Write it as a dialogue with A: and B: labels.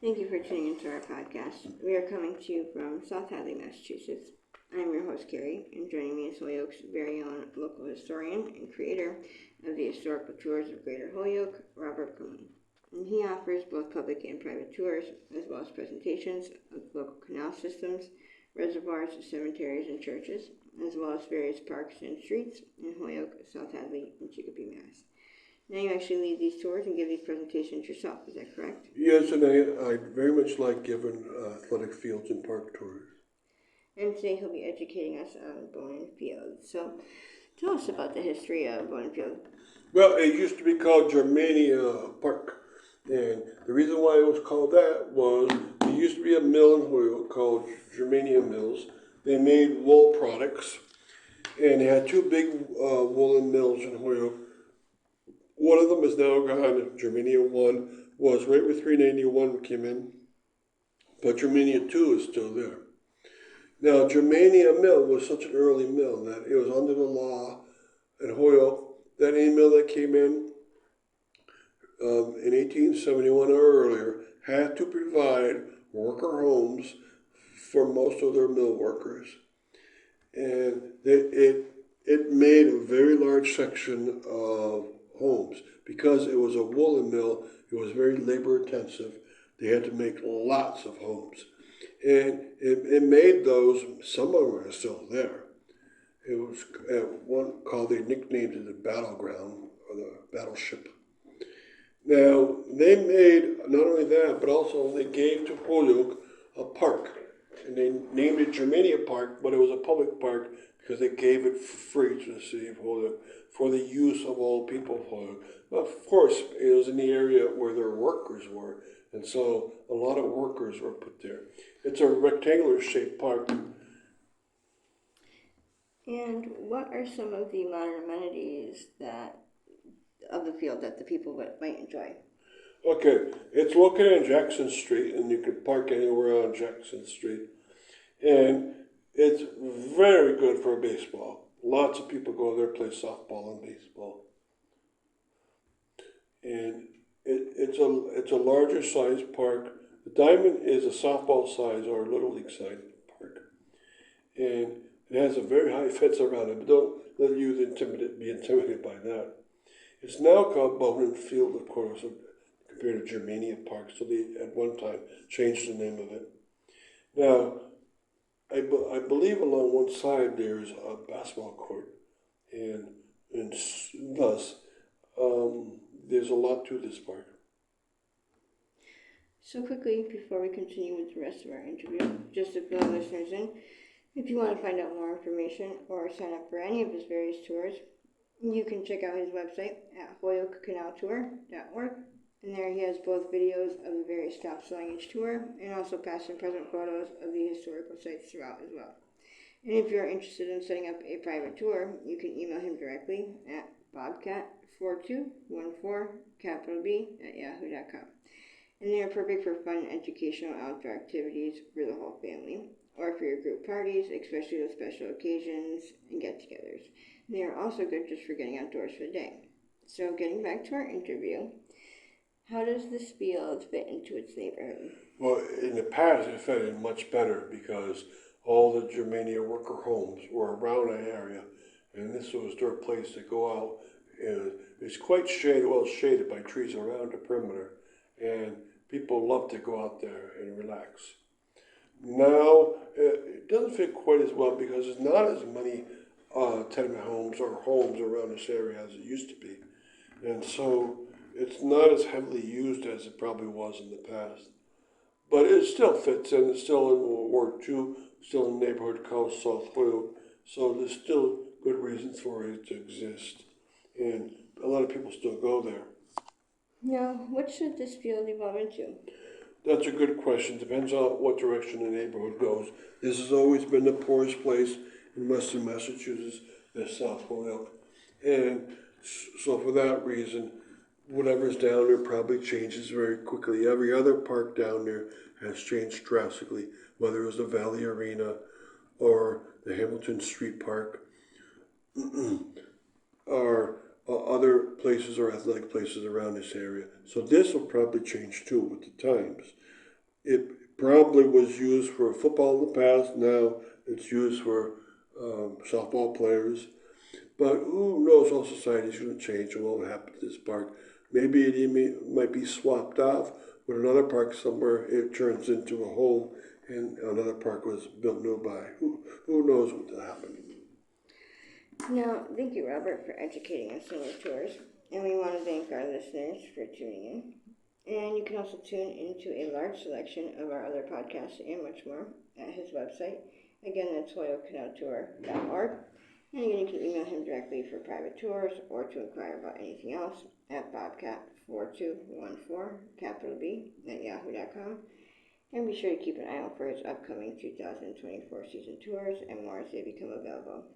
A: Thank you for tuning into our podcast. We are coming to you from South Hadley, Massachusetts. I'm your host, Carrie, and joining me is Holyoke's very own local historian and creator of the historical tours of Greater Holyoke, Robert Bonin. And he offers both public and private tours, as well as presentations of local canal systems, reservoirs, cemeteries, and churches, as well as various parks and streets in Holyoke, South Hadley, and Chicopee, Mass. Now you actually lead these tours and give these presentations yourself, is that correct?
B: Yes, and I very much like giving athletic fields and park tours.
A: And today he'll be educating us on Bonin Field. So tell us about the history of Bonin Field.
B: Well, it used to be called Germania Park, and the reason why it was called that was there used to be a mill in Holyoke called Germania Mills. They made wool products, and they had two big woolen mills in Holyoke. One of them is now gone. Germania 1 was right where 391 came in, but Germania 2 is still there. Now, Germania Mill was such an early mill that it was under the law in Holyoke that any mill that came in 1871 or earlier had to provide worker homes for most of their mill workers. And it made a very large section of homes. Because it was a woolen mill, it was very labor intensive. They had to make lots of homes. And it made those, some of them are still there. It was one called, they nicknamed it the battleground or the battleship. Now, they made not only that, but also they gave to Holyoke a park. And they named it Germania Park, but it was a public park because they gave it for free to the city of Holyoke for the use of all people of Holyoke. Of course, it was in the area where their workers were, and so a lot of workers were put there. It's a rectangular shaped park.
A: And what are some of the modern amenities of the field that the people might enjoy?
B: Okay, it's located on Jackson Street, and you can park anywhere on Jackson Street. And it's very good for baseball. Lots of people go there, play softball and baseball. And it's a larger size park. The Diamond is a softball size or a little league size park. And it has a very high fence around it, but don't let you be intimidated by that. It's now called Bonin Field, of course, compared to Germania Park, so they at one time changed the name of it. Now, I believe along one side there's a basketball court, and thus there's a lot to this park.
A: So quickly, before we continue with the rest of our interview, just to fill our listeners in, if you want to find out more information or sign up for any of his various tours, you can check out his website at holyokecanaltour.org. And there he has both videos of the various stops along each tour and also past and present photos of the historical sites throughout as well. And if you're interested in setting up a private tour, you can email him directly at bobcat4214B@yahoo.com. And they are perfect for fun, educational outdoor activities for the whole family or for your group parties, especially those special occasions and get-togethers. And they are also good just for getting outdoors for the day. So getting back to our interview, how does this field fit into its neighborhood?
B: Well, in the past, it fit in much better because all the Germania worker homes were around that area, and this was their place to go out. And it's quite shaded, well, shaded by trees around the perimeter, and people love to go out there and relax. Now, it doesn't fit quite as well because there's not as many tenement homes or homes around this area as it used to be. And so it's not as heavily used as it probably was in the past. But it still fits in. It's still in World War II, still in a neighborhood called South Holyoke. So there's still good reasons for it to exist. And a lot of people still go there.
A: Now, what should this field evolve into?
B: That's a good question. Depends on what direction the neighborhood goes. This has always been the poorest place in western Massachusetts, this South Holyoke. And so for that reason, whatever's down there probably changes very quickly. Every other park down there has changed drastically, whether it was the Valley Arena or the Hamilton Street Park or other places or athletic places around this area. So this will probably change too with the times. It probably was used for football in the past. Now it's used for softball players. But who knows how society's going to change and what will happen to this park. Maybe it even might be swapped off with another park somewhere. It turns into a home and another park was built nearby. Who knows what will happen.
A: Now, thank you, Robert, for educating us on your tours. And we want to thank our listeners for tuning in. And you can also tune into a large selection of our other podcasts and much more at his website. Again, that's holyokecanaltour.org. And again, you can email him directly for private tours or to inquire about anything else at bobcat4214, capital B, at yahoo.com. And be sure to keep an eye out for his upcoming 2024 season tours and more as they become available.